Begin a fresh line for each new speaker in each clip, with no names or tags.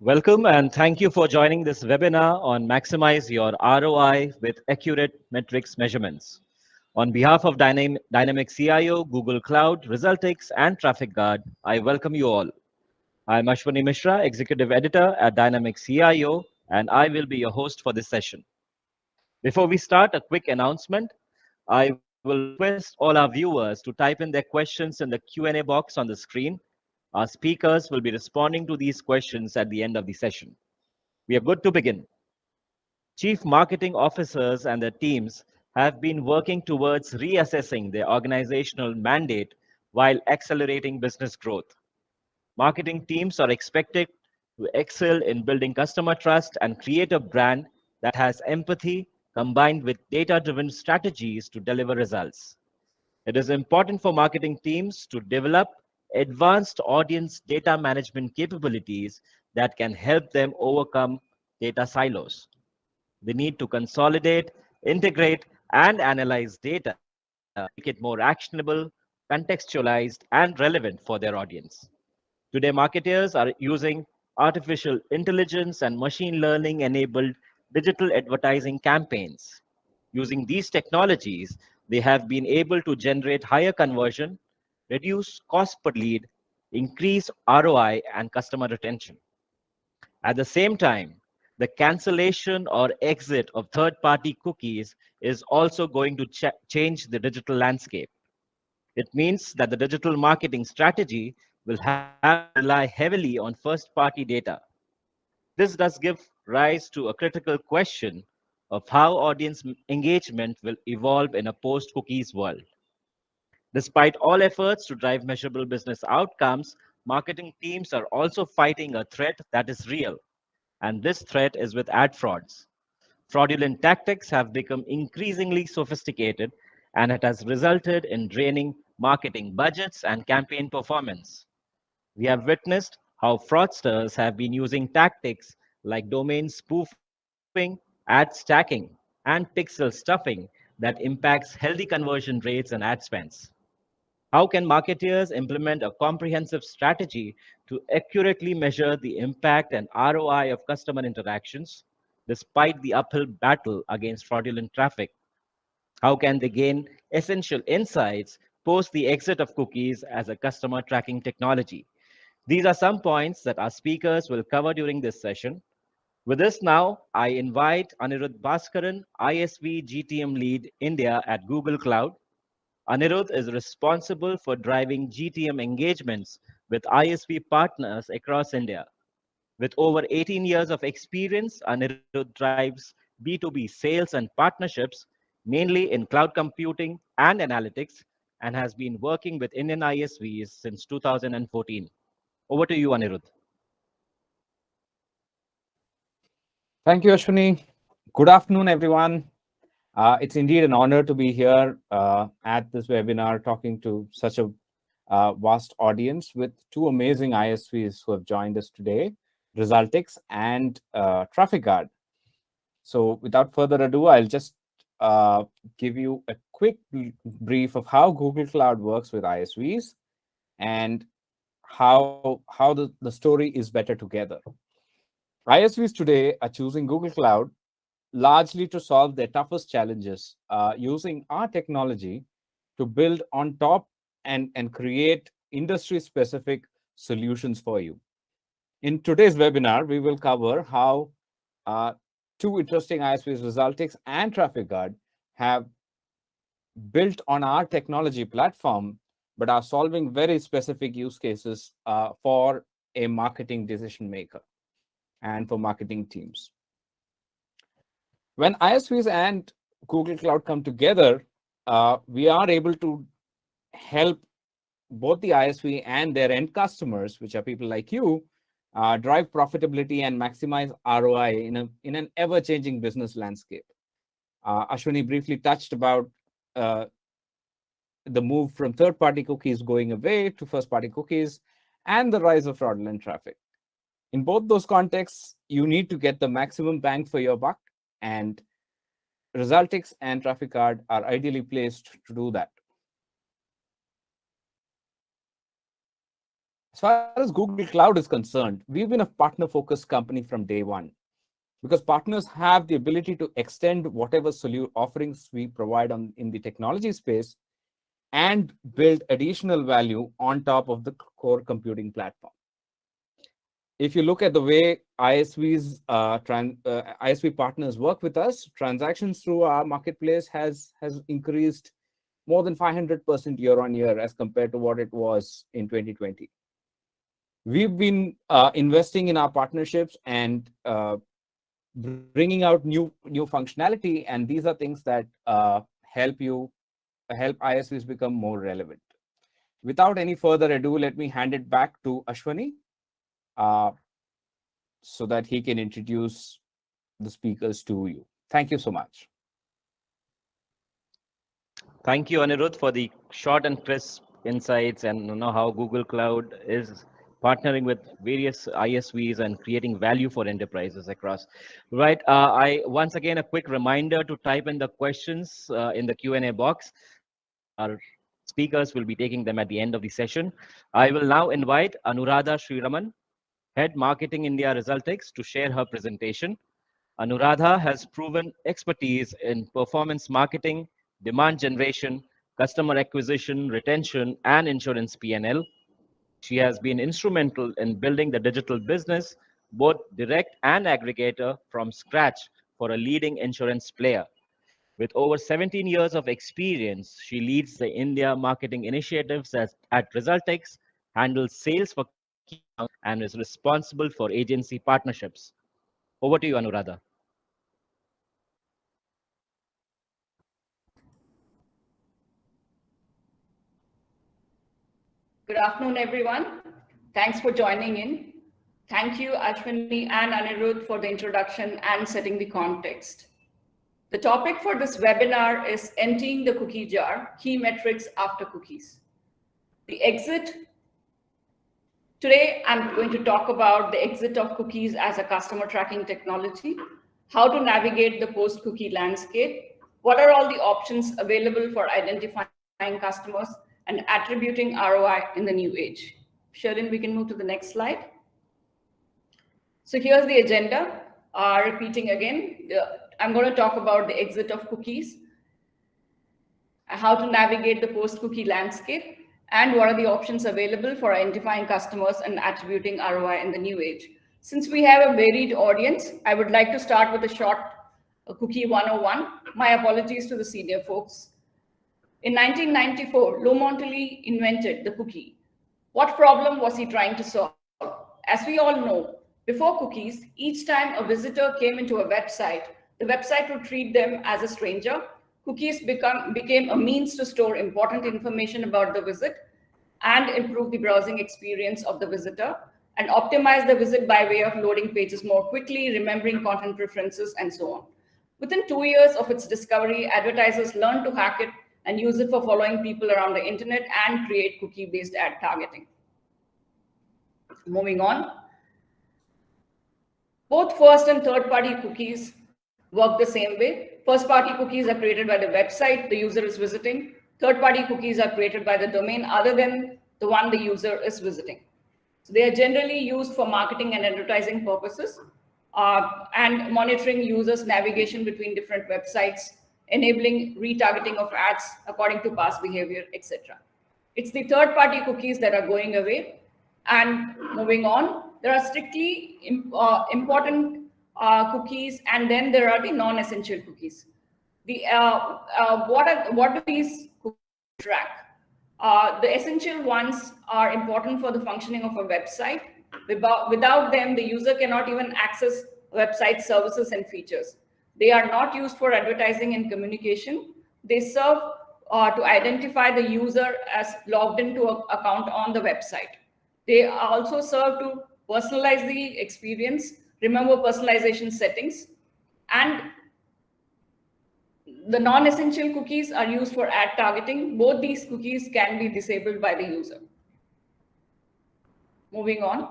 Welcome and thank you for joining this webinar on Maximize Your ROI with Accurate Metrics Measurements. On behalf of Dynamic CIO, Google Cloud, Resulticks, and TrafficGuard, I welcome you all. I'm Ashwani Mishra, Executive Editor at Dynamic CIO, and I will be your host for this session. Before we start, a quick announcement. I will request all our viewers to type in their questions in the Q&A box on the screen. Our speakers will be responding to these questions at the end of the session. We are good to begin. Chief marketing officers and their teams have been working towards reassessing their organizational mandate while accelerating business growth. Marketing teams are expected to excel in building customer trust and create a brand that has empathy combined with data-driven strategies to deliver results. It is important for marketing teams to develop advanced audience data management capabilities that can help them overcome data silos. They need to consolidate, integrate, and analyze data to make it more actionable, contextualized, and relevant for their audience. Today, marketers are using artificial intelligence and machine learning enabled digital advertising campaigns. Using these technologies, they have been able to generate higher conversion, reduce cost per lead, increase ROI, and customer retention. At the same time, the cancellation or exit of third party cookies is also going to change the digital landscape. It means that the digital marketing strategy will have to rely heavily on first party data. This does give rise to a critical question of how audience engagement will evolve in a post cookies world. Despite all efforts to drive measurable business outcomes, marketing teams are also fighting a threat that is real, and this threat is with ad frauds. Fraudulent tactics have become increasingly sophisticated, and it has resulted in draining marketing budgets and campaign performance. We have witnessed how fraudsters have been using tactics like domain spoofing, ad stacking, and pixel stuffing that impacts healthy conversion rates and ad spends. How can marketers implement a comprehensive strategy to accurately measure the impact and ROI of customer interactions despite the uphill battle against fraudulent traffic? How can they gain essential insights post the exit of cookies as a customer tracking technology? These are some points that our speakers will cover during this session. With this now, I invite Anirudh Bhaskaran, ISV GTM Lead India at Google Cloud. Anirudh is responsible for driving GTM engagements with ISV partners across India. With over 18 years of experience, Anirudh drives B2B sales and partnerships, mainly in cloud computing and analytics, and has been working with Indian ISVs since 2014. Over to you, Anirudh.
Thank you, Ashwani. Good afternoon, everyone. It's indeed an honor to be here at this webinar talking to such a vast audience with two amazing ISVs who have joined us today, Resulticks and TrafficGuard. So without further ado, I'll just give you a quick brief of how Google Cloud works with ISVs and how the story is better together. ISVs today are choosing Google Cloud largely to solve their toughest challenges using our technology to build on top and create industry-specific solutions for you. In today's webinar, we will cover how two interesting ISVs, Resulticks and TrafficGuard, have built on our technology platform, but are solving very specific use cases for a marketing decision maker and for marketing teams. When ISVs and Google Cloud come together, we are able to help both the ISV and their end customers, which are people like you, drive profitability and maximize ROI in an ever-changing business landscape. Ashwani briefly touched about the move from third-party cookies going away to first-party cookies and the rise of fraudulent traffic. In both those contexts, you need to get the maximum bang for your buck, and Resulticks and TrafficGuard are ideally placed to do that. As far as Google Cloud is concerned, we've been a partner-focused company from day one because partners have the ability to extend whatever offerings we provide in the technology space and build additional value on top of the core computing platform. If you look at the way ISV partners work with us, transactions through our marketplace has increased more than 500% year on year as compared to what it was in 2020. We've been investing in our partnerships and bringing out new functionality, and these are things that help ISVs become more relevant. Without any further ado, let me hand it back to Ashwani so that he can introduce the speakers to you. Thank you so much.
Thank you, Anirudh, for the short and crisp insights and how Google Cloud is partnering with various ISVs and creating value for enterprises across. Right. I once again a quick reminder to type in the questions in the Q&A box. Our speakers will be taking them at the end of the session. I will now invite Anuradha Sriraman, Head Marketing India Resulticks, to share her presentation. Anuradha has proven expertise in performance marketing, demand generation, customer acquisition, retention, and insurance P&L. She has been instrumental in building the digital business, both direct and aggregator, from scratch for a leading insurance player. With over 17 years of experience, she leads the India marketing initiatives at Resulticks, handles sales for key accounts, and is responsible for agency partnerships. Over to you, Anuradha.
Good afternoon, everyone. Thanks for joining in. Thank you, Ashwani and Anirudh, for the introduction and setting the context. The topic for this webinar is emptying the cookie jar, key metrics after cookies. The exit. Today, I'm going to talk about the exit of cookies as a customer tracking technology, how to navigate the post-cookie landscape, what are all the options available for identifying customers, and attributing ROI in the new age. Sharon, we can move to the next slide. So here's the agenda. Repeating again, I'm going to talk about the exit of cookies, how to navigate the post-cookie landscape, and what are the options available for identifying customers and attributing ROI in the new age. Since we have a varied audience, I would like to start with a short cookie 101. My apologies to the senior folks. In 1994, Lou Montelli invented the cookie. What problem was he trying to solve? As we all know, before cookies, each time a visitor came into a website, the website would treat them as a stranger. Cookies became a means to store important information about the visit and improve the browsing experience of the visitor and optimize the visit by way of loading pages more quickly, remembering content preferences, and so on. Within 2 years of its discovery, advertisers learned to hack it and use it for following people around the internet and create cookie-based ad targeting. Moving on. Both first and third-party cookies work the same way. First-party cookies are created by the website the user is visiting. Third-party cookies are created by the domain other than the one the user is visiting. So they are generally used for marketing and advertising purposes and monitoring users' navigation between different websites, enabling retargeting of ads according to past behavior, etc. It's the third-party cookies that are going away. And moving on, there are strictly important cookies, and then there are the non-essential cookies. What do these cookies track? The essential ones are important for the functioning of a website. Without them, the user cannot even access website services and features. They are not used for advertising and communication. They serve to identify the user as logged into an account on the website. They also serve to personalize the experience, remember personalization settings, and the non-essential cookies are used for ad targeting. Both these cookies can be disabled by the user. Moving on.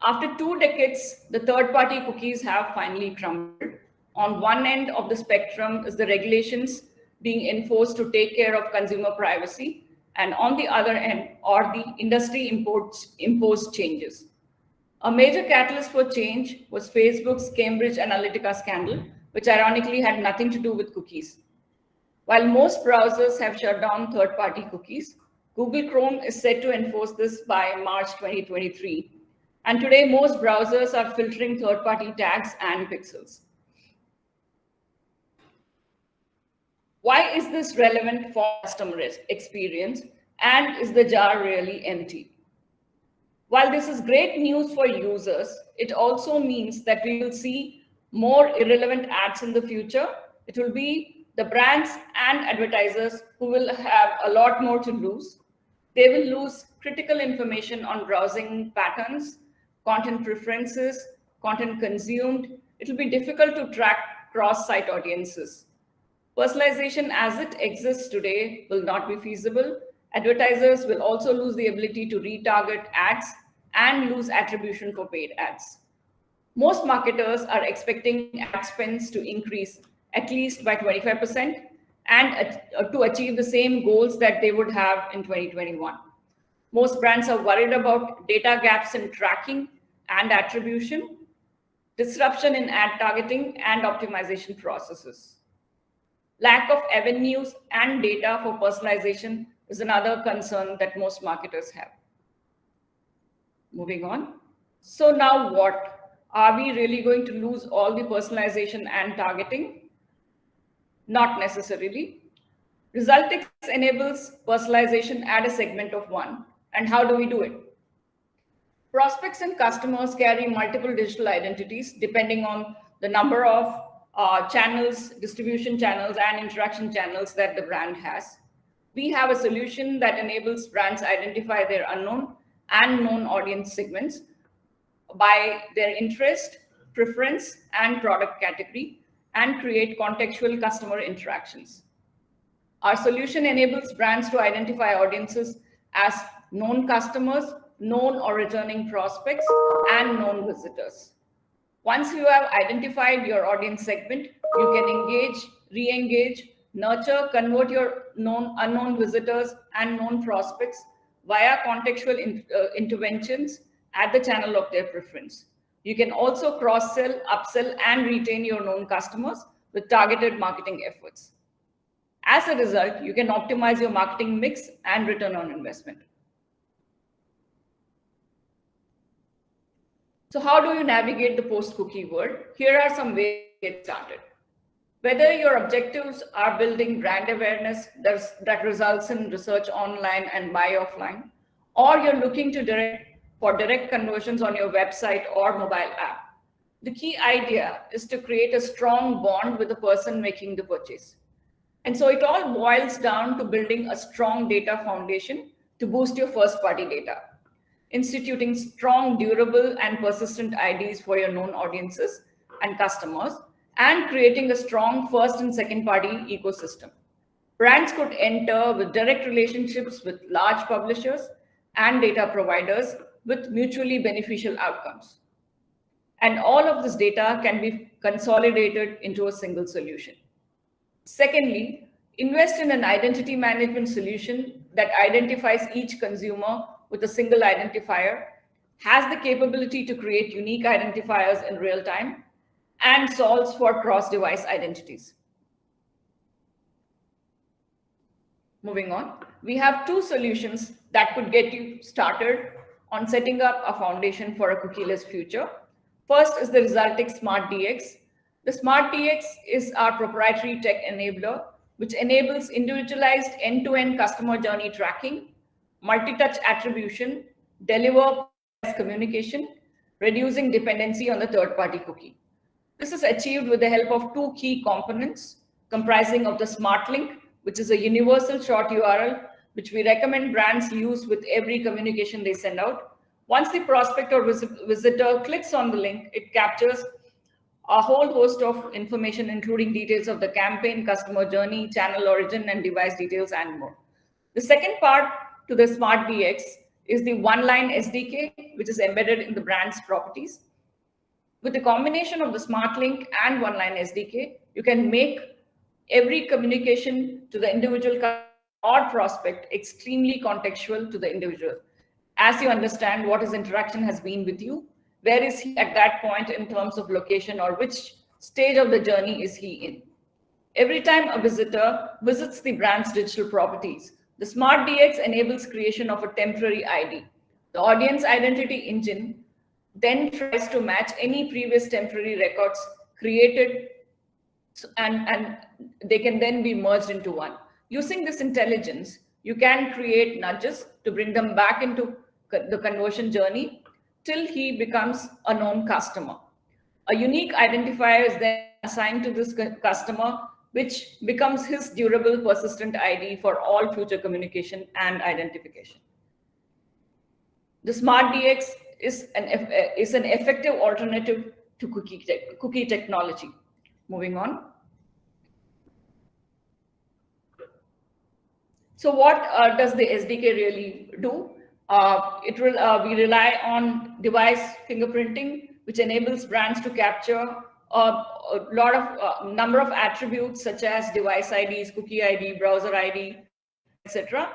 After 2 decades, the third-party cookies have finally crumbled. On one end of the spectrum is the regulations being enforced to take care of consumer privacy and on the other end are the industry imposed changes. A major catalyst for change was Facebook's Cambridge Analytica scandal, which ironically had nothing to do with cookies. While most browsers have shut down third-party cookies, Google Chrome is set to enforce this by March 2023. And today, most browsers are filtering third-party tags and pixels. Why is this relevant for customer experience? And is the jar really empty? While this is great news for users, it also means that we will see more irrelevant ads in the future. It will be the brands and advertisers who will have a lot more to lose. They will lose critical information on browsing patterns, content preferences, content consumed. It will be difficult to track cross-site audiences. Personalization as it exists today will not be feasible. Advertisers will also lose the ability to retarget ads and lose attribution for paid ads. Most marketers are expecting ad spends to increase at least by 25% and to achieve the same goals that they would have in 2021. Most brands are worried about data gaps in tracking and attribution, disruption in ad targeting and optimization processes. Lack of avenues and data for personalization is another concern that most marketers have. Moving on. So now what? Are we really going to lose all the personalization and targeting? Not necessarily. Resulticks enables personalization at a segment of one. And how do we do it? Prospects and customers carry multiple digital identities depending on the number of channels, distribution channels, and interaction channels that the brand has. We have a solution that enables brands identify their unknown and known audience segments by their interest, preference, and product category, and create contextual customer interactions. Our solution enables brands to identify audiences as known customers, known or returning prospects, and known visitors. Once you have identified your audience segment, you can engage, re-engage, nurture, convert your unknown visitors and known prospects via contextual interventions at the channel of their preference. You can also cross-sell, upsell, and retain your known customers with targeted marketing efforts. As a result, you can optimize your marketing mix and return on investment. So how do you navigate the post-cookie world? Here are some ways to get started. Whether your objectives are building brand awareness that results in research online and buy offline, or you're looking to direct conversions on your website or mobile app, the key idea is to create a strong bond with the person making the purchase. And so it all boils down to building a strong data foundation to boost your first-party data, instituting strong, durable, and persistent IDs for your known audiences and customers, and creating a strong first and second-party ecosystem. Brands could enter with direct relationships with large publishers and data providers with mutually beneficial outcomes. And all of this data can be consolidated into a single solution. Secondly, invest in an identity management solution that identifies each consumer with a single identifier, has the capability to create unique identifiers in real time, and solves for cross-device identities. Moving on, we have two solutions that could get you started on setting up a foundation for a cookieless future. First is the Resulticks Smart DX. The Smart DX is our proprietary tech enabler, which enables individualized end-to-end customer journey tracking, multi-touch attribution, deliver communication, reducing dependency on the third-party cookie. This is achieved with the help of two key components comprising of the Smart Link, which is a universal short URL, which we recommend brands use with every communication they send out. Once the prospect or visitor clicks on the link, it captures a whole host of information, including details of the campaign, customer journey, channel origin, and device details, and more. The second part to the Smart DX is the one-line SDK, which is embedded in the brand's properties. With the combination of the Smart Link and one-line SDK, you can make every communication to the individual or prospect extremely contextual to the individual. As you understand what his interaction has been with you, where is he at that point in terms of location, or which stage of the journey is he in? Every time a visitor visits the brand's digital properties, the Smart DX enables creation of a temporary ID. The audience identity engine then tries to match any previous temporary records created, and they can then be merged into one. Using this intelligence, you can create nudges to bring them back into the conversion journey till he becomes a known customer. A unique identifier is then assigned to this customer, which becomes his durable, persistent ID for all future communication and identification. The Smart DX is an effective alternative to cookie technology. Moving on. So what does the SDK really do? We rely on device fingerprinting, which enables brands to capture a lot of number of attributes such as device IDs, cookie ID, browser ID, etc.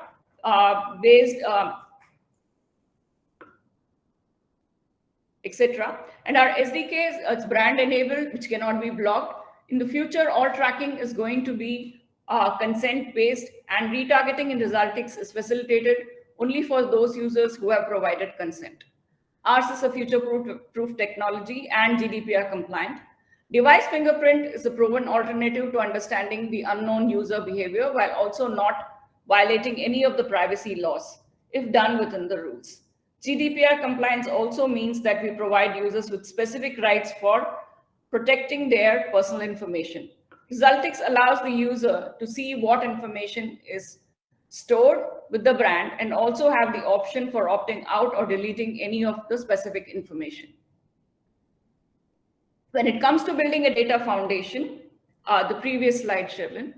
And our SDK is brand enabled, which cannot be blocked. In the future, all tracking is going to be consent based, and retargeting in Resulticks is facilitated only for those users who have provided consent. Ours is a future-proof technology and GDPR compliant. Device fingerprint is a proven alternative to understanding the unknown user behavior while also not violating any of the privacy laws, if done within the rules. GDPR compliance also means that we provide users with specific rights for protecting their personal information. Resulticks allows the user to see what information is stored with the brand and also have the option for opting out or deleting any of the specific information. When it comes to building a data foundation, the previous slide, Shirlin.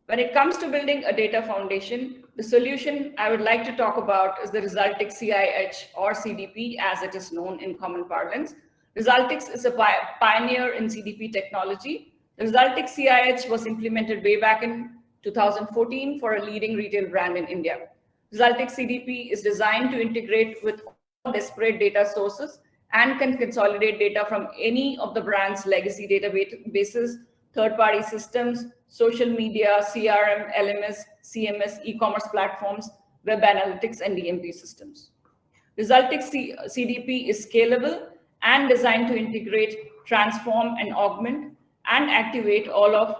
When it comes to building a data foundation, the solution I would like to talk about is the Resulticks CIH, or CDP as it is known in common parlance. Resulticks is a pioneer in CDP technology. The Resulticks CIH was implemented way back in 2014 for a leading retail brand in India. Resulticks CDP is designed to integrate with all disparate data sources and can consolidate data from any of the brand's legacy databases, third-party systems, social media, CRM, LMS, CMS, e-commerce platforms, web analytics, and DMP systems. Resulticks CDP is scalable and designed to integrate, transform, and augment and activate all of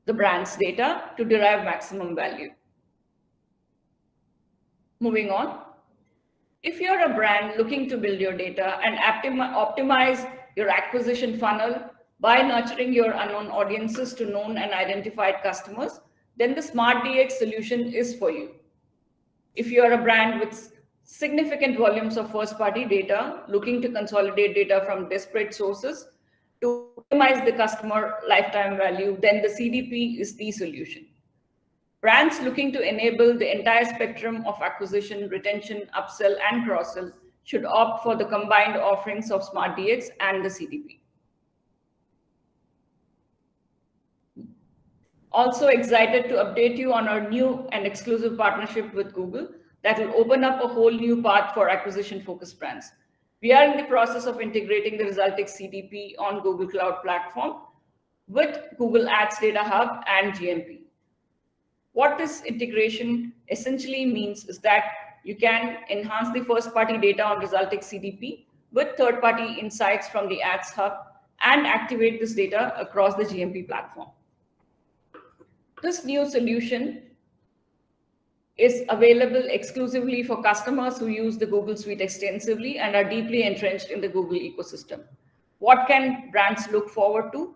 the brand's data to derive maximum value. Moving on. If you're a brand looking to build your data and optimize your acquisition funnel by nurturing your unknown audiences to known and identified customers, then the Smart DX solution is for you. If you're a brand with significant volumes of first-party data, looking to consolidate data from disparate sources to optimize the customer lifetime value, then the CDP is the solution. Brands looking to enable the entire spectrum of acquisition, retention, upsell, and cross-sell should opt for the combined offerings of Smart DX and the CDP. Also excited to update you on our new and exclusive partnership with Google that will open up a whole new path for acquisition-focused brands. We are in the process of integrating the Resulticks CDP on Google Cloud Platform with Google Ads Data Hub and GMP. What this integration essentially means is that you can enhance the first-party data on Resulticks CDP with third-party insights from the Ads Hub and activate this data across the GMP platform. This new solution is available exclusively for customers who use the Google Suite extensively and are deeply entrenched in the Google ecosystem. What can brands look forward to?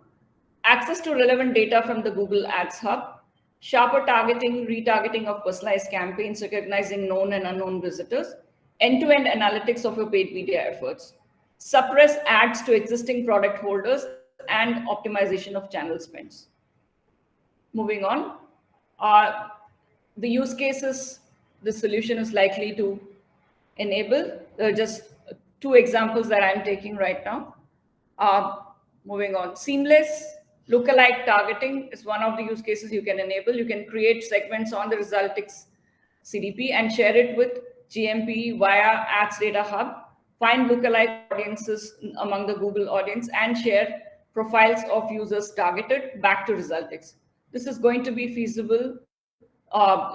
Access to relevant data from the Google Ads Hub, sharper targeting, retargeting of personalized campaigns, recognizing known and unknown visitors, end-to-end analytics of your paid media efforts, suppress ads to existing product holders, and optimization of channel spends. Moving on, the use cases the solution is likely to enable. There are just two examples that I'm taking right now. Moving on, seamless Lookalike targeting is one of the use cases you can enable. You can create segments on the Resulticks CDP and share it with GMP via Ads Data Hub. Find lookalike audiences among the Google audience and share profiles of users targeted back to Resulticks. This is going to be feasible.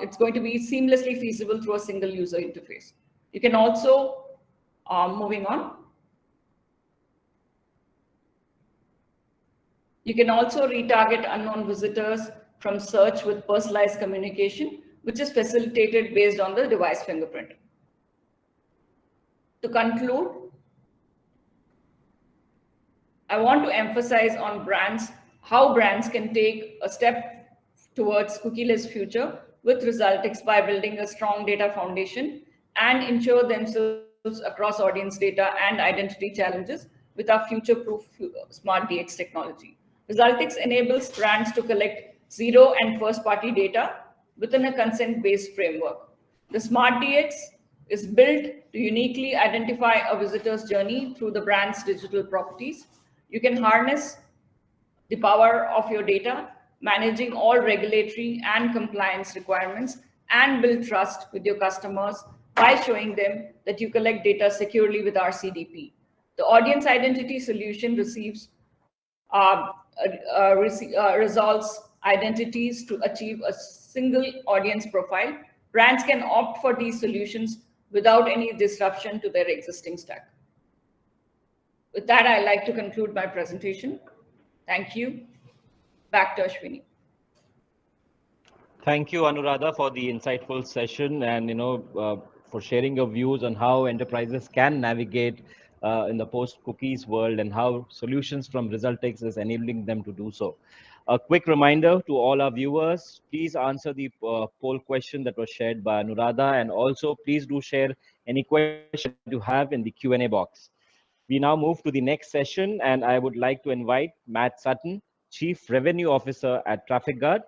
It's going to be seamlessly feasible through a single user interface. You can also, moving on. You can also retarget unknown visitors from search with personalized communication, which is facilitated based on the device fingerprint. To conclude, I want to emphasize on brands, how brands can take a step towards cookieless future with Resulticks by building a strong data foundation and ensure themselves across audience data and identity challenges with our future-proof smart DX technology. Resulticks enables brands to collect zero and first-party data within a consent-based framework. The smart DX is built to uniquely identify a visitor's journey through the brand's digital properties. You can harness the power of your data, managing all regulatory and compliance requirements, and build trust with your customers by showing them that you collect data securely with our CDP. The audience identity solution resolves identities to achieve a single audience profile. Brands can opt for these solutions without any disruption to their existing stack. With that, I'd like to conclude my presentation. Thank you. Back to Ashwini.
Thank you, Anuradha, for the insightful session and for sharing your views on how enterprises can navigate in the post-cookies world and how solutions from Resulticks is enabling them to do so. A quick reminder to all our viewers, please answer the poll question that was shared by Anuradha, and also please do share any questions you have in the Q&A box. We now move to the next session, and I would like to invite Matt Sutton, Chief Revenue Officer at TrafficGuard.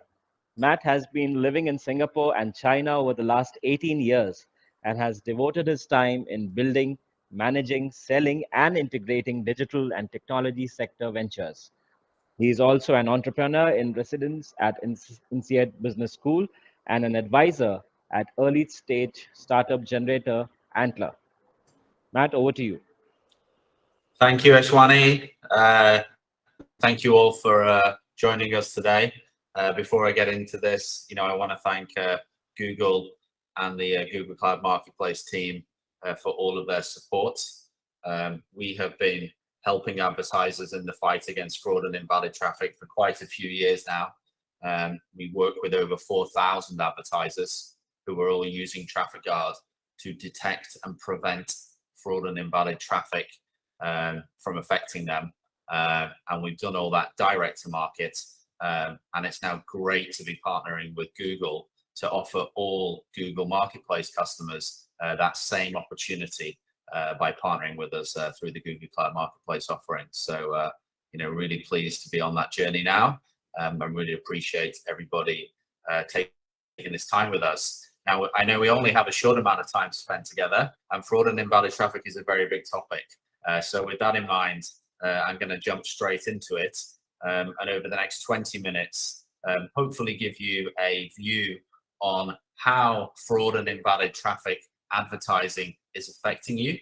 Matt has been living in Singapore and China over the last 18 years and has devoted his time in building, managing, selling, and integrating digital and technology sector ventures. He is also an entrepreneur in residence at INSEAD Business School and an advisor at early stage startup generator Antler. Matt, over to you.
Thank you, Ashwani. Thank you all for joining us today. Before I get into this, I want to thank Google and the Google Cloud Marketplace team for all of their support. We have been helping advertisers in the fight against fraud and invalid traffic for quite a few years now. We work with over 4,000 advertisers who are all using TrafficGuard to detect and prevent fraud and invalid traffic from affecting them. And we've done all that direct to market. And it's now great to be partnering with Google to offer all Google Marketplace customers that same opportunity by partnering with us through the Google Cloud Marketplace offering. So, really pleased to be on that journey now. I really appreciate everybody taking this time with us. Now, I know we only have a short amount of time to spend together, and fraud and invalid traffic is a very big topic. So with that in mind, I'm going to jump straight into it. And over the next 20 minutes, hopefully give you a view on how fraud and invalid traffic advertising is affecting you.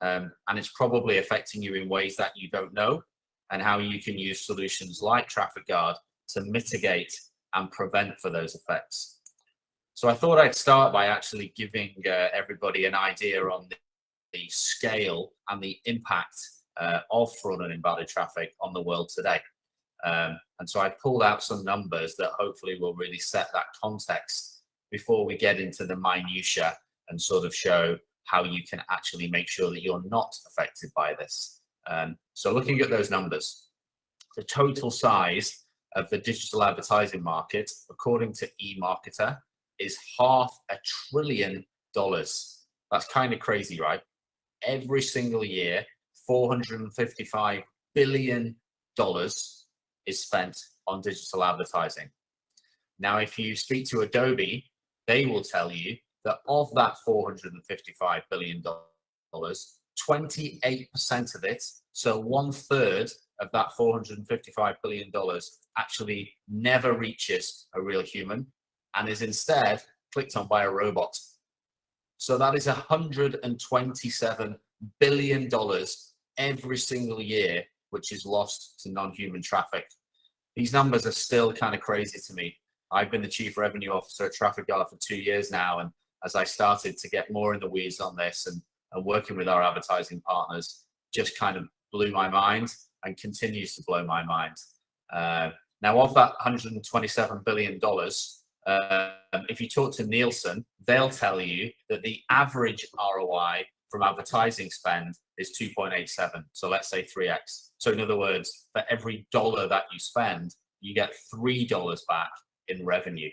And it's probably affecting you in ways that you don't know, and how you can use solutions like TrafficGuard to mitigate and prevent for those effects. So I thought I'd start by actually giving everybody an idea on the scale and the impact of fraud and invalid traffic on the world today. And so I pulled out some numbers that hopefully will really set that context before we get into the minutiae and sort of show how you can actually make sure that you're not affected by this. So looking at those numbers, the total size of the digital advertising market, according to eMarketer, is $500 billion. That's kind of crazy, right? Every single year, $455 billion is spent on digital advertising. Now, if you speak to Adobe, they will tell you that of that $455 billion, 28% of it, so 1/3 of that $455 billion actually never reaches a real human and is instead clicked on by a robot. So that is $127 billion every single year, which is lost to non-human traffic. These numbers are still kind of crazy to me. I've been the Chief Revenue Officer at TrafficGuard for 2 years now, and as I started to get more in the weeds on this and working with our advertising partners, just kind of blew my mind and continues to blow my mind. Now, of that $127 billion, if you talk to Nielsen, they'll tell you that the average ROI from advertising spend is 2.87. So let's say 3x. So in other words, for every dollar that you spend, you get $3 back in revenue.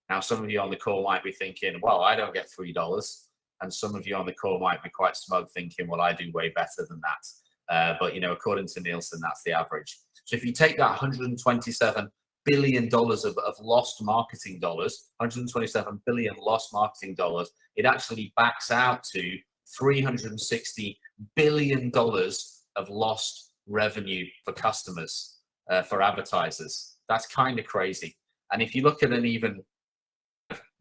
Now, some of you on the call might be thinking, well, I don't get $3. And some of you on the call might be quite smug thinking, well, I do way better than that. But, you know, according to Nielsen, that's the average. So if you take that $127 billion of lost marketing dollars, 127 billion lost marketing dollars, it actually backs out to $360 billion of lost revenue for customers, for advertisers. That's kind of crazy. And if you look at an even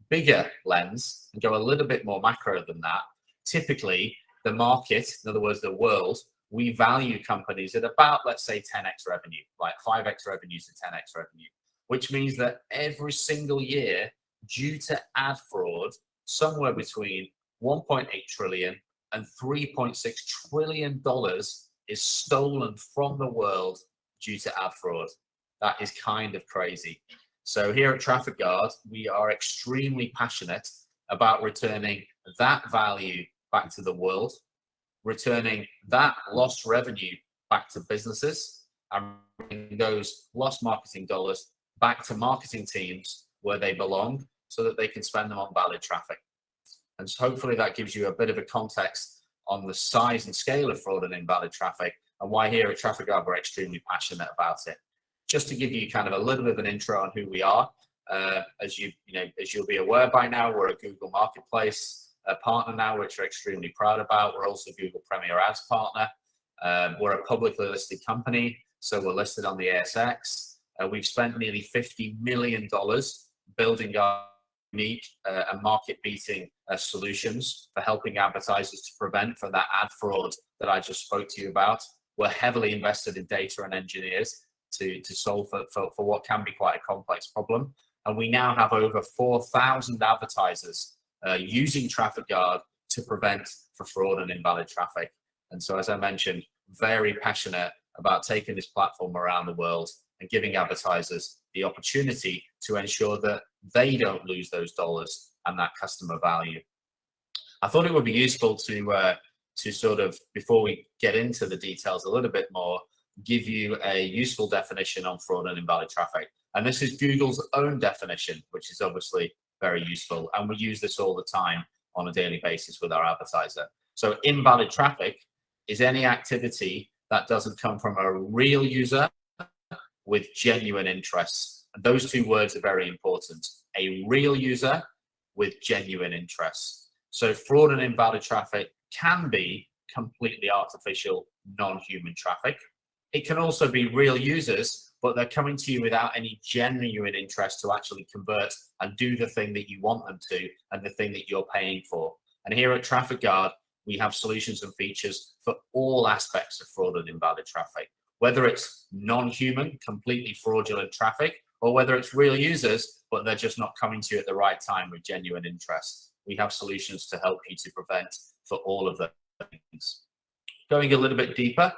bigger lens and go a little bit more macro than that, typically the market, in other words, the world, we value companies at about, let's say, 10x revenue, like 5x revenue to 10x revenue, which means that every single year, due to ad fraud, somewhere between 1.8 trillion and $3.6 trillion is stolen from the world due to ad fraud. That is kind of crazy. So here at TrafficGuard, we are extremely passionate about returning that value back to the world, returning that lost revenue back to businesses, and bringing those lost marketing dollars back to marketing teams where they belong so that they can spend them on valid traffic. And so hopefully that gives you a bit of a context on the size and scale of fraud and invalid traffic and why here at TrafficGuard we're extremely passionate about it. Just to give you kind of a little bit of an intro on who we are, as you'll be aware by now, we're a Google Marketplace partner now, which we're extremely proud about. We're also Google Premier Ads partner. We're a publicly listed company, so we're listed on the ASX. We've spent nearly $50 million building our unique and market-beating solutions for helping advertisers to prevent from that ad fraud that I just spoke to you about. We're heavily invested in data and engineers to solve for what can be quite a complex problem. And we now have over 4,000 advertisers using TrafficGuard to prevent for fraud and invalid traffic. And so, as I mentioned, very passionate about taking this platform around the world and giving advertisers the opportunity to ensure that they don't lose those dollars and that customer value. I thought it would be useful to sort of, before we get into the details a little bit more, give you a useful definition on fraud and invalid traffic. And this is Google's own definition, which is obviously very useful. And we use this all the time on a daily basis with our advertiser. So invalid traffic is any activity that doesn't come from a real user with genuine interests. And those two words are very important. A real user with genuine interests. So fraud and invalid traffic can be completely artificial, non-human traffic. It can also be real users, but they're coming to you without any genuine interest to actually convert and do the thing that you want them to and the thing that you're paying for. And here at TrafficGuard, we have solutions and features for all aspects of fraud and invalid traffic, whether it's non-human, completely fraudulent traffic, or whether it's real users, but they're just not coming to you at the right time with genuine interest. We have solutions to help you to prevent for all of those things. Going a little bit deeper,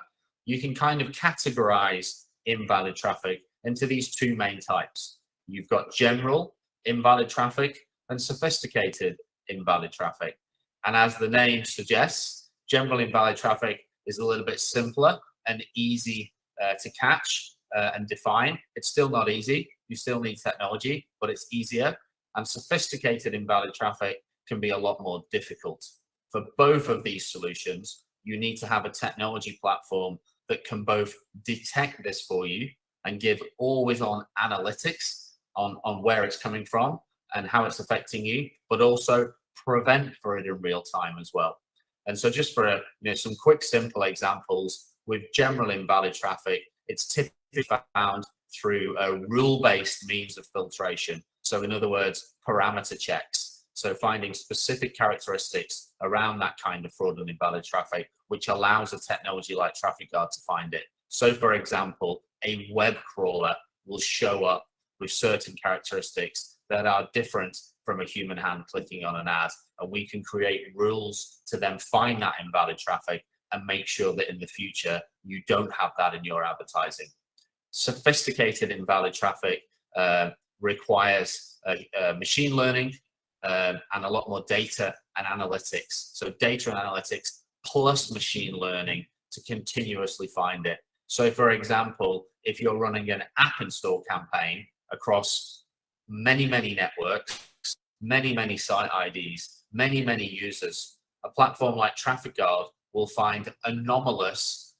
you can kind of categorize invalid traffic into these two main types. You've got general invalid traffic and sophisticated invalid traffic. And as the name suggests, general invalid traffic is a little bit simpler and easy to catch and define. It's still not easy. You still need technology, but it's easier. And sophisticated invalid traffic can be a lot more difficult. For both of these solutions, you need to have a technology platform that can both detect this for you and give always-on analytics on where it's coming from and how it's affecting you, but also prevent for it in real time as well. And so just for some quick, simple examples, with general invalid traffic, it's typically found through a rule-based means of filtration. So in other words, parameter checks. So finding specific characteristics around that kind of fraud and invalid traffic, which allows a technology like TrafficGuard to find it. So for example, a web crawler will show up with certain characteristics that are different from a human hand clicking on an ad. And we can create rules to then find that invalid traffic and make sure that in the future, you don't have that in your advertising. Sophisticated invalid traffic requires machine learning and a lot more data and analytics. So data and analytics plus machine learning to continuously find it. So for example, if you're running an app install campaign across many networks, many site IDs, many users, a platform like TrafficGuard will find anomalous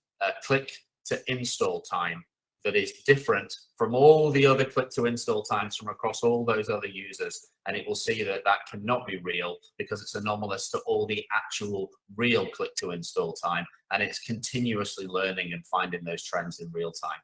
click to install time that is different from all the other click to install times from across all those other users. And it will see that that cannot be real because it's anomalous to all the actual real click to install time. And it's continuously learning and finding those trends in real time.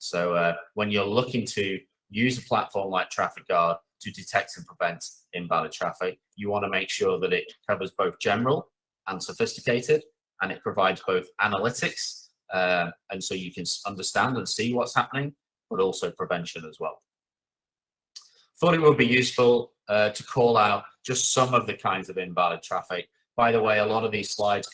So when you're looking to use a platform like TrafficGuard to detect and prevent invalid traffic, you want to make sure that it covers both general and sophisticated, and it provides both analytics, and so you can understand and see what's happening, but also prevention as well. Thought it would be useful to call out just some of the kinds of invalid traffic. By the way, a lot of these slides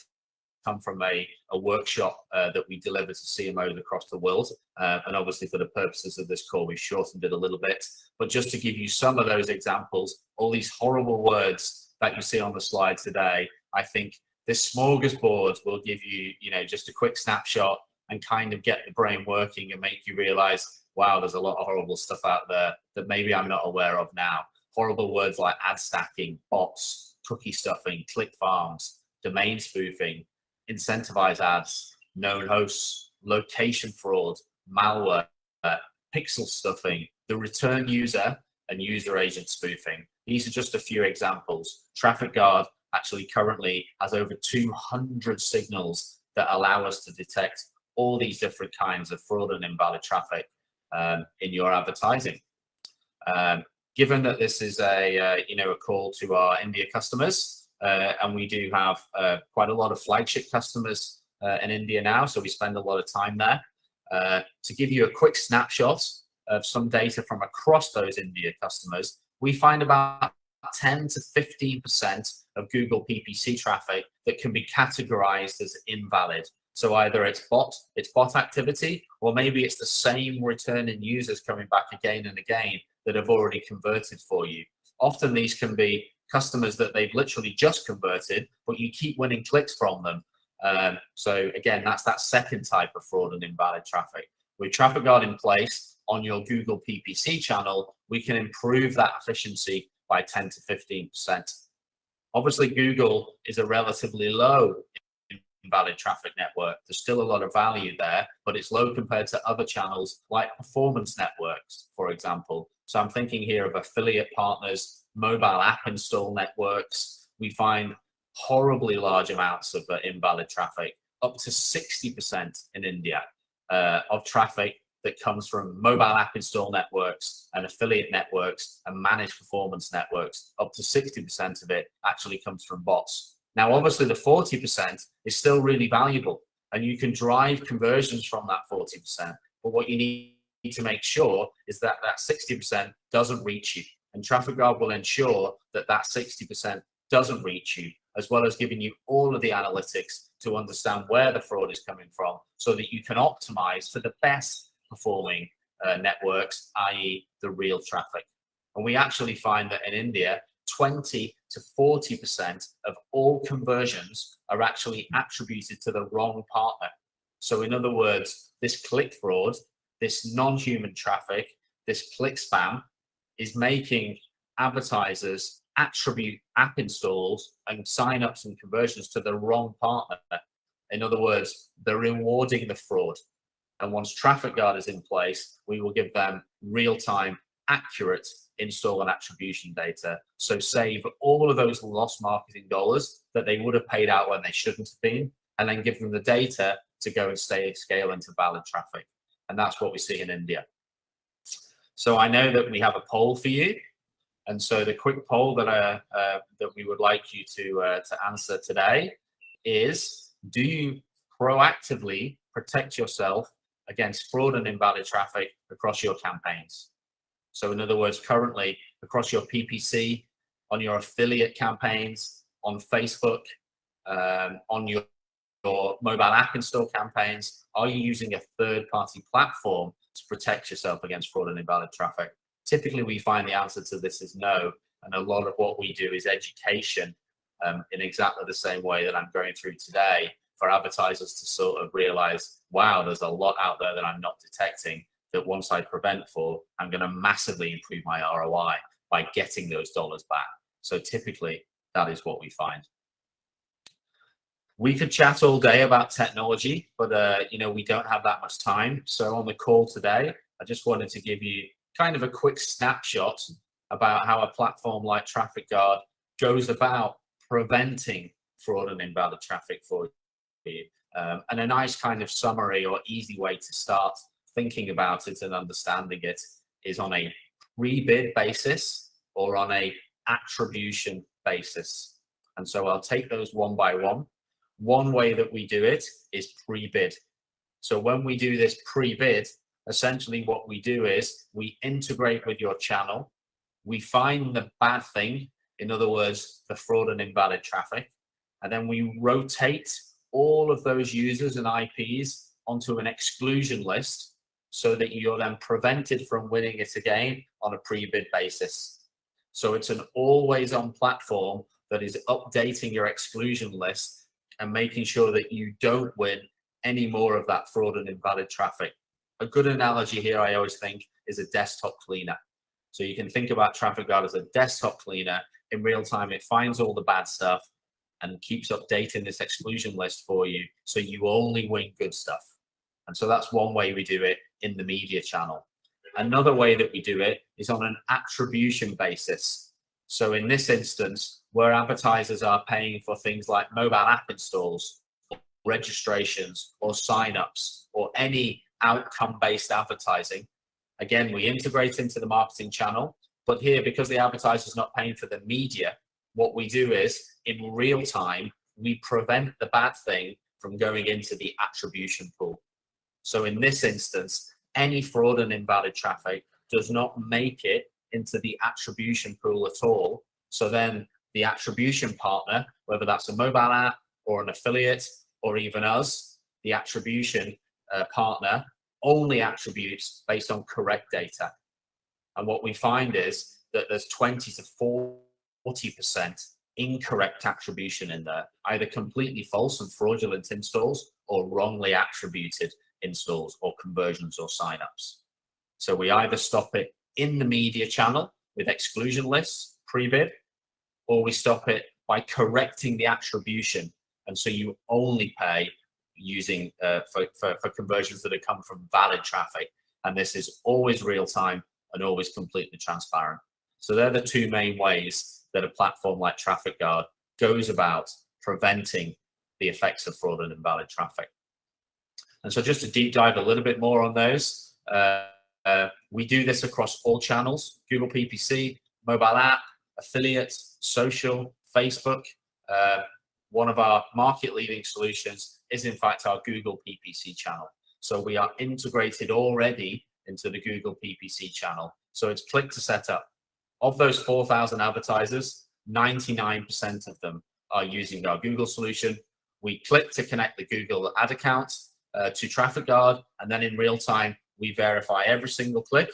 come from a workshop that we deliver to CMOs across the world. And obviously for the purposes of this call, we've shortened it a little bit. But just to give you some of those examples, all these horrible words that you see on the slide today, I think this smorgasbord will give you, just a quick snapshot and kind of get the brain working and make you realize, wow, there's a lot of horrible stuff out there that maybe I'm not aware of now. Horrible words like ad stacking, bots, cookie stuffing, click farms, domain spoofing, incentivized ads, known hosts, location fraud, malware, pixel stuffing, the return user, and user agent spoofing. These are just a few examples. TrafficGuard actually currently has over 200 signals that allow us to detect all these different kinds of fraud and invalid traffic in your advertising. Given that this is a call to our India customers, and we do have quite a lot of flagship customers in India now, so we spend a lot of time there. To give you a quick snapshot of some data from across those India customers, we find about 10 to 15% of Google PPC traffic that can be categorized as invalid. So either it's bot activity, or maybe it's the same returning users coming back again and again that have already converted for you. Often these can be customers that they've literally just converted, but you keep winning clicks from them. So again, that's that second type of fraud and invalid traffic. With TrafficGuard in place on your Google PPC channel, we can improve that efficiency by 10 to 15%. Obviously, Google is a relatively low invalid traffic network. There's still a lot of value there, but it's low compared to other channels like performance networks, for example. So I'm thinking here of affiliate partners, mobile app install networks. We find horribly large amounts of invalid traffic, up to 60% in India of traffic that comes from mobile app install networks and affiliate networks and managed performance networks. Up to 60% of it actually comes from bots. Now, obviously, the 40% is still really valuable, and you can drive conversions from that 40%. But what you need to make sure is that that 60% doesn't reach you. And TrafficGuard will ensure that that 60% doesn't reach you, as well as giving you all of the analytics to understand where the fraud is coming from so that you can optimize for the best performing networks, i.e. the real traffic. And we actually find that in India, 20 to 40% of all conversions are actually attributed to the wrong partner. So in other words, this click fraud, this non-human traffic, this click spam is making advertisers attribute app installs and sign-ups and conversions to the wrong partner. In other words, they're rewarding the fraud. And once TrafficGuard is in place, we will give them real-time, accurate install and attribution data. So save all of those lost marketing dollars that they would have paid out when they shouldn't have been, and then give them the data to go and scale into valid traffic. And that's what we see in India. So I know that we have a poll for you. And so the quick poll that we would like you to answer today is, do you proactively protect yourself against fraud and invalid traffic across your campaigns? So in other words, currently across your PPC, on your affiliate campaigns, on Facebook, on your mobile app install campaigns, are you using a third-party platform to protect yourself against fraud and invalid traffic? Typically, we find the answer to this is no. And a lot of what we do is education in exactly the same way that I'm going through today, for advertisers to sort of realize, wow, there's a lot out there that I'm not detecting, that once I prevent for, I'm going to massively improve my ROI by getting those dollars back. So typically, that is what we find. We could chat all day about technology, but we don't have that much time. So on the call today, I just wanted to give you kind of a quick snapshot about how a platform like TrafficGuard goes about preventing fraud and invalid traffic for you. And a nice kind of summary or easy way to start thinking about it and understanding it is on a pre-bid basis or on a attribution basis. And so I'll take those one by one. One way that we do it is pre-bid. So when we do this pre-bid, essentially what we do is we integrate with your channel. We find the bad thing, in other words, the fraud and invalid traffic, and then we rotate all of those users and IPs onto an exclusion list so that you're then prevented from winning it again on a pre-bid basis. So it's an always-on platform that is updating your exclusion list and making sure that you don't win any more of that fraud and invalid traffic. A good analogy here, I always think, is a desktop cleaner. So you can think about TrafficGuard as a desktop cleaner. In real time, it finds all the bad stuff and keeps updating this exclusion list for you, so you only win good stuff. And so that's one way we do it in the media channel. Another way that we do it is on an attribution basis. So in this instance, where advertisers are paying for things like mobile app installs, registrations, or signups, or any outcome-based advertising, again, we integrate into the marketing channel. But here, because the advertiser is not paying for the media, what we do is, in real time, we prevent the bad thing from going into the attribution pool. So in this instance, any fraud and invalid traffic does not make it into the attribution pool at all. So then the attribution partner, whether that's a mobile app or an affiliate or even us, the attribution partner only attributes based on correct data. And what we find is that there's 20 to 40% incorrect attribution in there, either completely false and fraudulent installs or wrongly attributed installs or conversions or signups. So we either stop it in the media channel with exclusion lists, pre-bid, or we stop it by correcting the attribution. And so you only pay using for conversions that have come from valid traffic. And this is always real time and always completely transparent. So they're the two main ways that a platform like TrafficGuard goes about preventing the effects of fraud and invalid traffic. And so just to deep dive a little bit more on those, we do this across all channels: Google PPC, mobile app, affiliates, social, Facebook. One of our market leading solutions is in fact our Google PPC channel. So we are integrated already into the Google PPC channel. So it's click to set up. Of those 4,000 advertisers, 99% of them are using our Google solution. We click to connect the Google ad account to TrafficGuard, and then in real time, we verify every single click,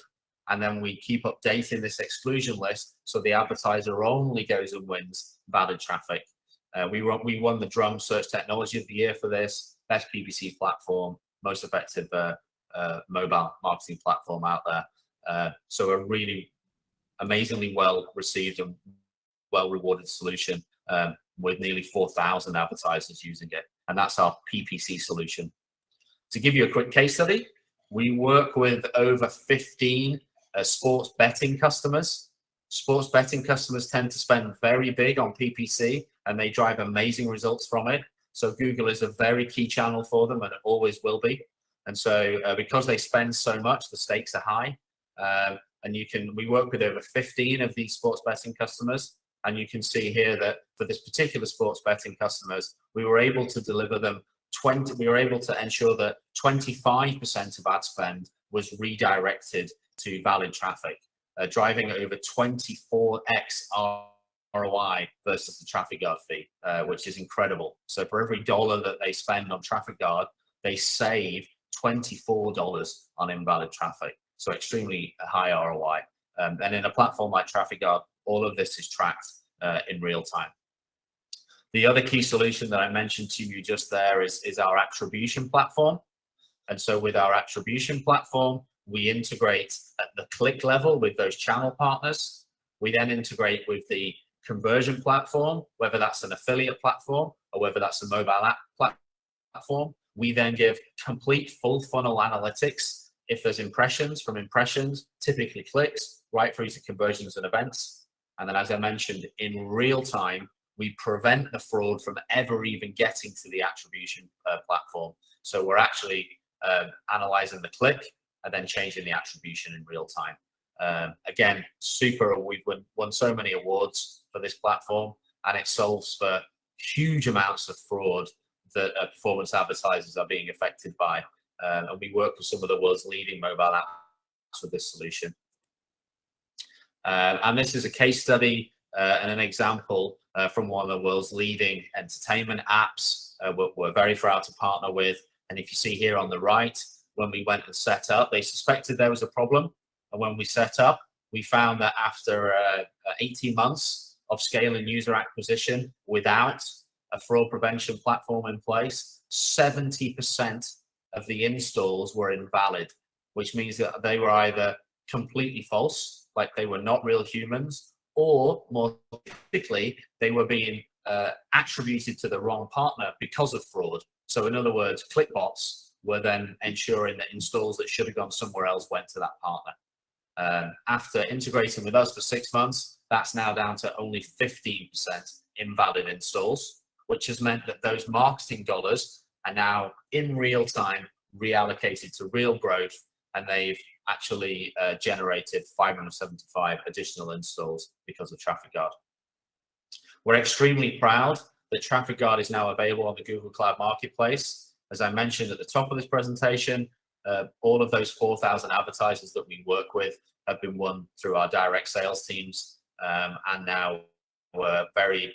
and then we keep updating this exclusion list so the advertiser only goes and wins valid traffic. We won the Drum Search Technology of the Year for this, best PPC platform, most effective mobile marketing platform out there. So a really amazingly well received and well rewarded solution with nearly 4,000 advertisers using it. And that's our PPC solution. To give you a quick case study, we work with over 15 sports betting customers. Sports betting customers tend to spend very big on PPC and they drive amazing results from it. So Google is a very key channel for them and it always will be. And so because they spend so much, the stakes are high. And we work with over 15 of these sports betting customers. And you can see here that for this particular sports betting customers, we were able to deliver them we were able to ensure that 25% of ad spend was redirected to valid traffic, driving over 24x ROI versus the TrafficGuard fee, which is incredible. So for every $1 that they spend on TrafficGuard, they save $24 on invalid traffic. So extremely high ROI. And in a platform like TrafficGuard, all of this is tracked in real time. The other key solution that I mentioned to you just there is our attribution platform. And so with our attribution platform, we integrate at the click level with those channel partners. We then integrate with the conversion platform, whether that's an affiliate platform or whether that's a mobile app platform. We then give complete full funnel analytics. If there's impressions, from impressions, typically clicks, right through to conversions and events. And then, as I mentioned, in real time, we prevent the fraud from ever even getting to the attribution platform. So we're actually analyzing the click and then changing the attribution in real time. Again, we've won so many awards for this platform, and it solves for huge amounts of fraud that performance advertisers are being affected by. And we work with some of the world's leading mobile apps with this solution. And this is a case study and an example from one of the world's leading entertainment apps we're very proud to partner with. And if you see here on the right, when we went and set up, they suspected there was a problem. And when we set up, we found that after 18 months of scaling user acquisition without a fraud prevention platform in place, 70% of the installs were invalid, which means that they were either completely false, like they were not real humans, or more typically, they were being attributed to the wrong partner because of fraud. So in other words, clickbots were then ensuring that installs that should have gone somewhere else went to that partner. After integrating with us for 6 months, that's now down to only 15% invalid installs, which has meant that those marketing dollars are now in real time reallocated to real growth, and they've actually generated 575 additional installs because of TrafficGuard. We're extremely proud that TrafficGuard is now available on the Google Cloud Marketplace. As I mentioned at the top of this presentation, all of those 4,000 advertisers that we work with have been won through our direct sales teams, and now we're very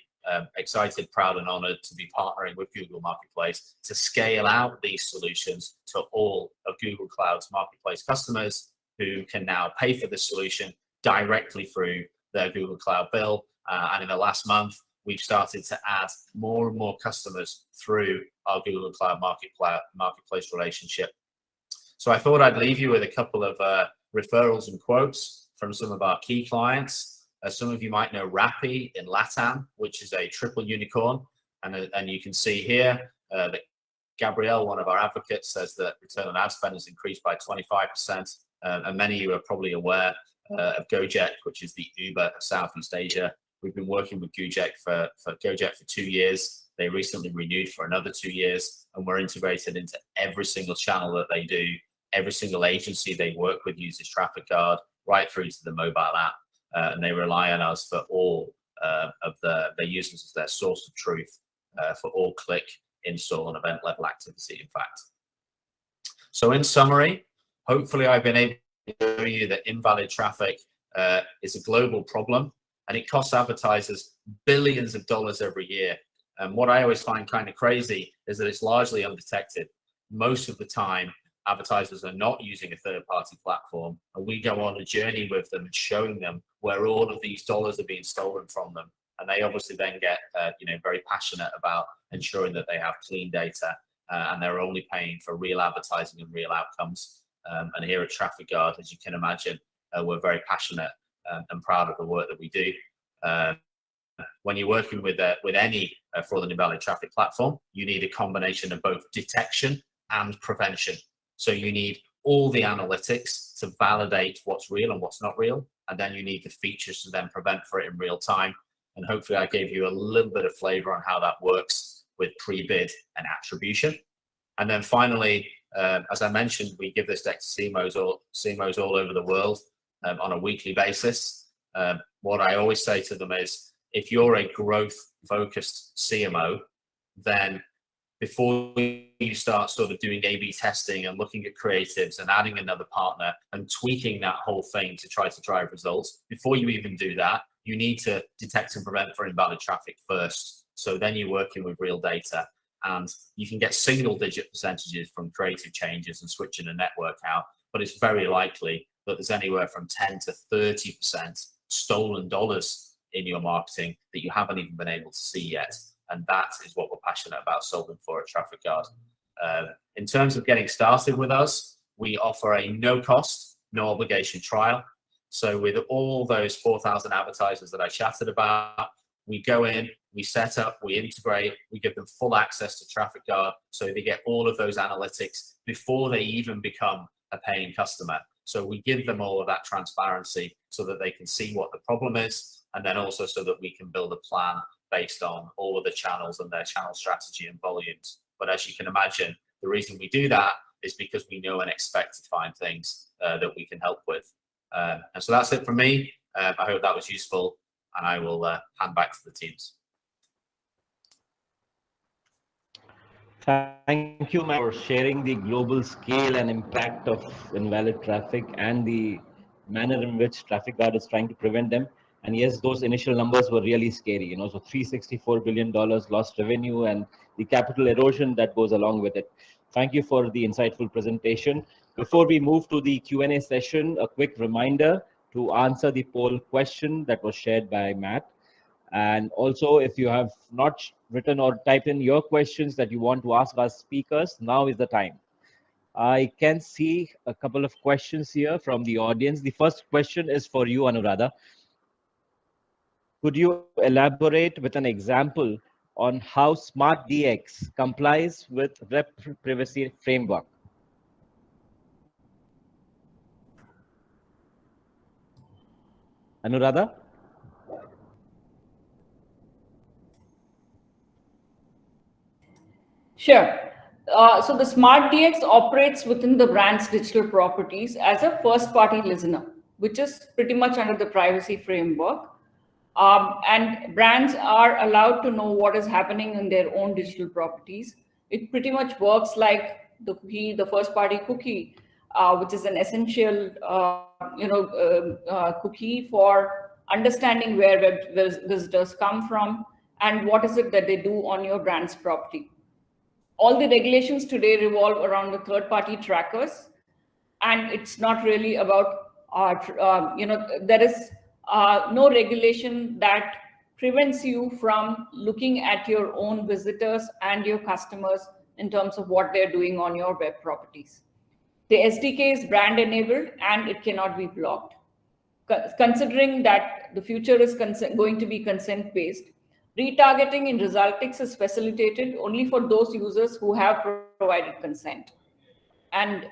excited, proud, and honored to be partnering with Google Marketplace to scale out these solutions to all of Google Cloud's Marketplace customers who can now pay for this solution directly through their Google Cloud bill. And in the last month, we've started to add more and more customers through our Google Cloud Marketplace relationship. So I thought I'd leave you with a couple of referrals and quotes from some of our key clients. Some of you might know Rappi in LATAM, which is a triple unicorn. And you can see here that Gabrielle, one of our advocates, says that return on ad spend has increased by 25%. And many of you are probably aware of Gojek, which is the Uber of Southeast Asia. We've been working with Gojek for 2 years. They recently renewed for another 2 years, and we're integrated into every single channel that they do. Every single agency they work with uses TrafficGuard right through to the mobile app, and they rely on us for all of they use us as their source of truth for all click, install, and event level activity, in fact. So in summary, hopefully I've been able to show you that invalid traffic is a global problem, and it costs advertisers billions of dollars every year. And what I always find kind of crazy is that it's largely undetected. Most of the time, advertisers are not using a third-party platform, and we go on a journey with them and showing them where all of these dollars are being stolen from them. And they obviously then get very passionate about ensuring that they have clean data, and they're only paying for real advertising and real outcomes. And here at TrafficGuard, as you can imagine, we're very passionate and proud of the work that we do. When you're working with any fraud and invalid traffic platform, you need a combination of both detection and prevention. So you need all the analytics to validate what's real and what's not real, and then you need the features to then prevent for it in real time. And hopefully I gave you a little bit of flavor on how that works with pre-bid and attribution. And then finally, As I mentioned, we give this deck to CMOs all over the world on a weekly basis. What I always say to them is, if you're a growth-focused CMO, then before you start sort of doing A/B testing and looking at creatives and adding another partner and tweaking that whole thing to try to drive results, before you even do that, you need to detect and prevent for invalid traffic first. So then you're working with real data, and you can get single-digit percentages from creative changes and switching a network out, but it's very likely that there's anywhere from 10 to 30% stolen dollars in your marketing that you haven't even been able to see yet. And that is what we're passionate about solving for at TrafficGuard. In terms of getting started with us, we offer a no-cost, no-obligation trial. So with all those 4,000 advertisers that I chatted about, we go in, we set up, we integrate, we give them full access to TrafficGuard, so they get all of those analytics before they even become a paying customer. So we give them all of that transparency so that they can see what the problem is, and then also so that we can build a plan based on all of the channels and their channel strategy and volumes. But as you can imagine, the reason we do that is because we know and expect to find things that we can help with. And so that's it from me. I hope that was useful, and I will hand back to the teams.
Thank you, Matt, for sharing the global scale and impact of invalid traffic and the manner in which TrafficGuard is trying to prevent them. And yes, those initial numbers were really scary, so $364 billion lost revenue and the capital erosion that goes along with it. Thank you for the insightful presentation. Before we move to the Q&A session, a quick reminder to answer the poll question that was shared by Matt. And also, if you have not written or typed in your questions that you want to ask our speakers, now is the time. I can see a couple of questions here from the audience. The first question is for you, Anuradha. Could you elaborate with an example on how Smart DX complies with Web Privacy Framework? Anuradha?
Sure. So the Smart DX operates within the brand's digital properties as a first-party listener, which is pretty much under the privacy framework. And brands are allowed to know what is happening in their own digital properties. It pretty much works like the cookie, the first-party cookie, which is an essential, cookie for understanding where web visitors come from and what is it that they do on your brand's property. All the regulations today revolve around the third-party trackers, and it's not really about, there is no regulation that prevents you from looking at your own visitors and your customers in terms of what they're doing on your web properties. The SDK is brand enabled and it cannot be blocked. Considering that the future is going to be consent-based, retargeting in Resulticks is facilitated only for those users who have provided consent. And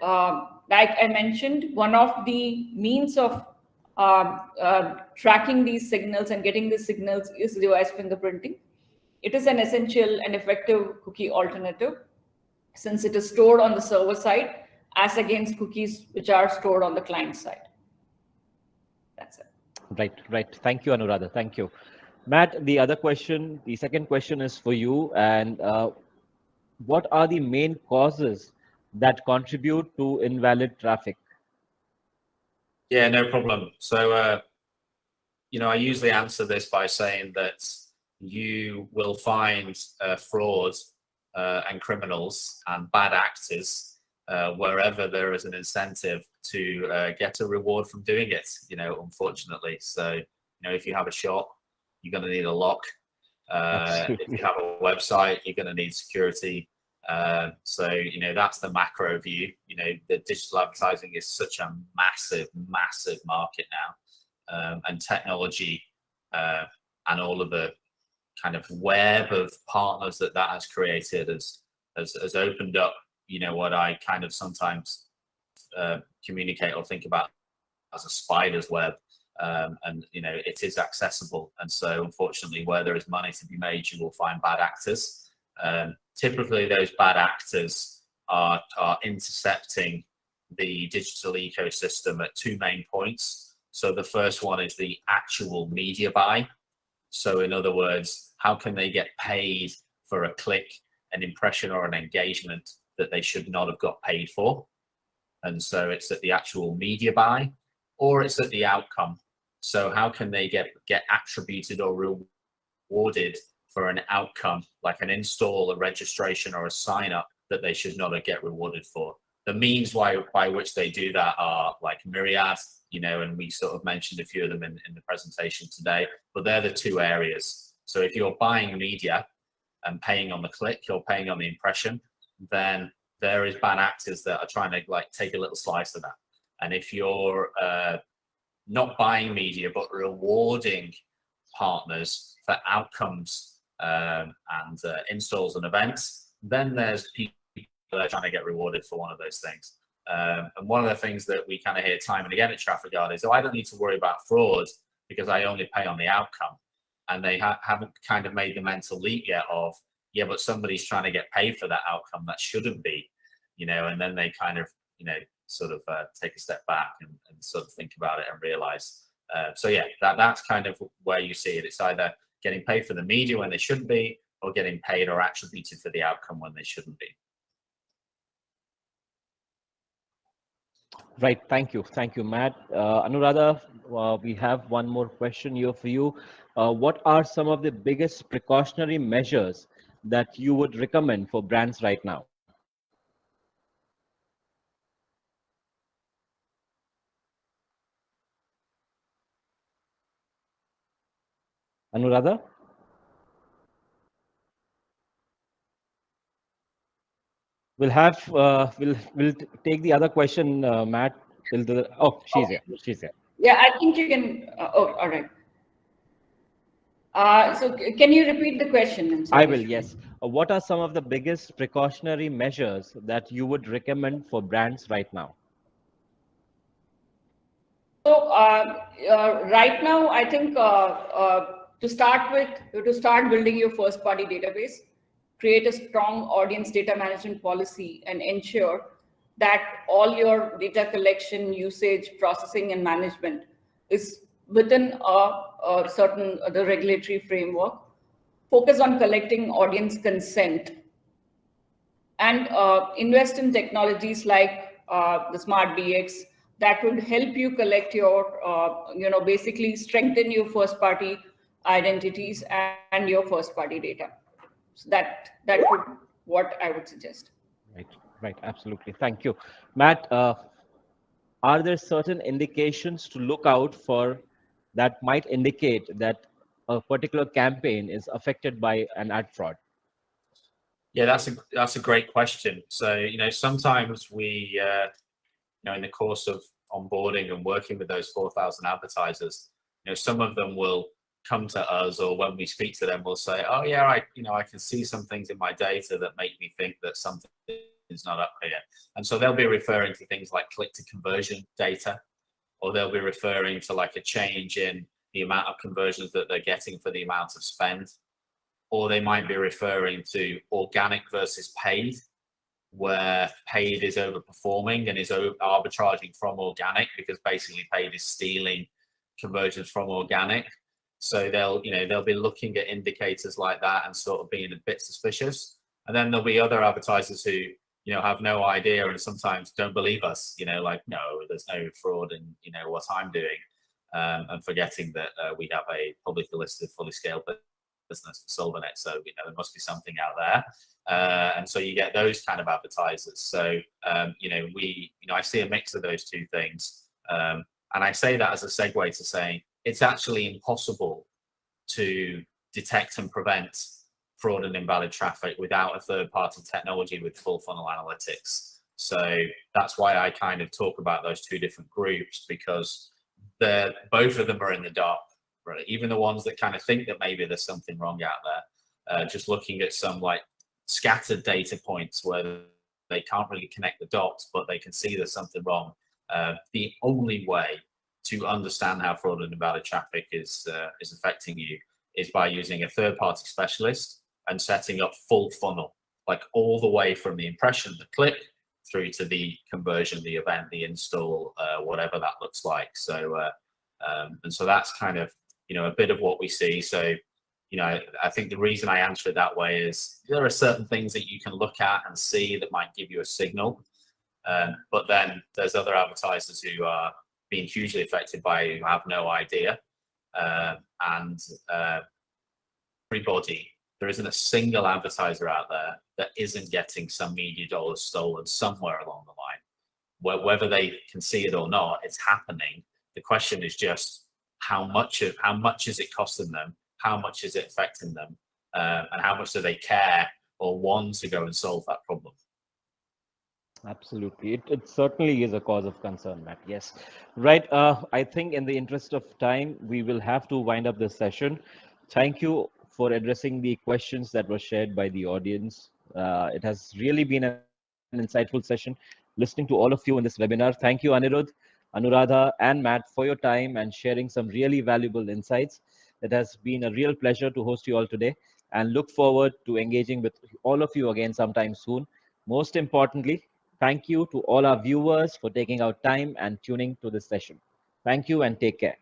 like I mentioned, one of the means of tracking these signals and getting these signals is device fingerprinting. It is an essential and effective cookie alternative since it is stored on the server side as against cookies which are stored on the client side. That's it.
Right. Thank you, Anuradha. Thank you. Matt, the second question is for you. And what are the main causes that contribute to invalid traffic?
Yeah, no problem. So, I usually answer this by saying that you will find fraud and criminals and bad actors wherever there is an incentive to get a reward from doing it, unfortunately. So, if you have a shop, you're going to need a lock. If you have a website, you're going to need security. So, that's the macro view. The digital advertising is such a massive market now. And technology and all of the kind of web of partners that has created has opened up, what I kind of sometimes communicate or think about as a spider's web. And it is accessible, and so unfortunately where there is money to be made, you will find bad actors. Typically those bad actors are intercepting the digital ecosystem at two main points. So the first one is the actual media buy. So in other words, how can they get paid for a click, an impression, or an engagement that they should not have got paid for? And so it's at the actual media buy, or it's at the outcome. So how can they get attributed or rewarded for an outcome, like an install, a registration, or a sign up that they should not get rewarded for? The means by which they do that are like myriad, and we sort of mentioned a few of them in the presentation today, but they're the two areas. So if you're buying media and paying on the click, you're paying on the impression, then there is bad actors that are trying to like take a little slice of that. And if you're not buying media, but rewarding partners for outcomes and installs and events, then there's people that are trying to get rewarded for one of those things. And one of the things that we kind of hear time and again at TrafficGuard is, oh, I don't need to worry about fraud because I only pay on the outcome. And they haven't kind of made the mental leap yet of, yeah, but somebody's trying to get paid for that outcome that shouldn't be, and then they kind of, sort of take a step back and sort of think about it and realize. So yeah, that's kind of where you see it. It's either getting paid for the media when they shouldn't be, or getting paid or attributed for the outcome when they shouldn't be.
Right. Thank you, Matt. Anuradha, we have one more question here for you. What are some of the biggest precautionary measures that you would recommend for brands right now? Anuradha? We'll have we'll take the other question, Matt. Till the she's
Okay.
here. She's here.
Yeah, I think you can. All right. So can you repeat the question? I'm sorry,
I will. Yes. What are some of the biggest precautionary measures that you would recommend for brands right now?
So right now, I think to start building your first-party database, create a strong audience data management policy, and ensure that all your data collection, usage, processing, and management is within a certain the regulatory framework. Focus on collecting audience consent, and invest in technologies like the Smart DX that would help you collect your, basically strengthen your first-party identities and your first-party data. So that would what I would suggest.
Right. Absolutely. Thank you, Matt. Are there certain indications to look out for that might indicate that a particular campaign is affected by an ad fraud?
Yeah, that's a great question. So, sometimes we, in the course of onboarding and working with those 4,000 advertisers, some of them will come to us, or when we speak to them, we'll say, oh yeah, I can see some things in my data that make me think that something is not up here. And so they'll be referring to things like click to conversion data, or they'll be referring to like a change in the amount of conversions that they're getting for the amount of spend. Or they might be referring to organic versus paid, where paid is overperforming and is arbitraging from organic, because basically paid is stealing conversions from organic. So they'll be looking at indicators like that and sort of being a bit suspicious. And then there'll be other advertisers who, have no idea and sometimes don't believe us, like, no, there's no fraud in, what I'm doing, and forgetting that we have a publicly listed, fully scaled business for solving it. So, there must be something out there. And so you get those kind of advertisers. So, I see a mix of those two things. And I say that as a segue to saying it's actually impossible to detect and prevent fraud and invalid traffic without a third-party technology with full funnel analytics. So that's why I kind of talk about those two different groups, because both of them are in the dark. Right? Even the ones that kind of think that maybe there's something wrong out there, just looking at some like scattered data points where they can't really connect the dots, but they can see there's something wrong. The only way to understand how fraud and invalid traffic is affecting you is by using a third-party specialist and setting up full funnel like all the way from the impression, the click, through to the conversion, the event, the install, whatever that looks like. So, and so that's kind of, you know, a bit of what we see. So, you know, I think the reason I answer it that way is there are certain things that you can look at and see that might give you a signal. But then there's other advertisers who are being hugely affected by it, who have no idea. And everybody, there isn't a single advertiser out there that isn't getting some media dollars stolen somewhere along the line. Whether they can see it or not, it's happening. The question is just how much is it costing them? How much is it affecting them? And how much do they care or want to go and solve that problem?
Absolutely. It certainly is a cause of concern, Matt. Yes. Right. I think in the interest of time, we will have to wind up this session. Thank you for addressing the questions that were shared by the audience. It has really been an insightful session listening to all of you in this webinar. Thank you, Anirudh, Anuradha, and Matt for your time and sharing some really valuable insights. It has been a real pleasure to host you all today and look forward to engaging with all of you again sometime soon. Most importantly, thank you to all our viewers for taking out time and tuning to this session. Thank you and take care.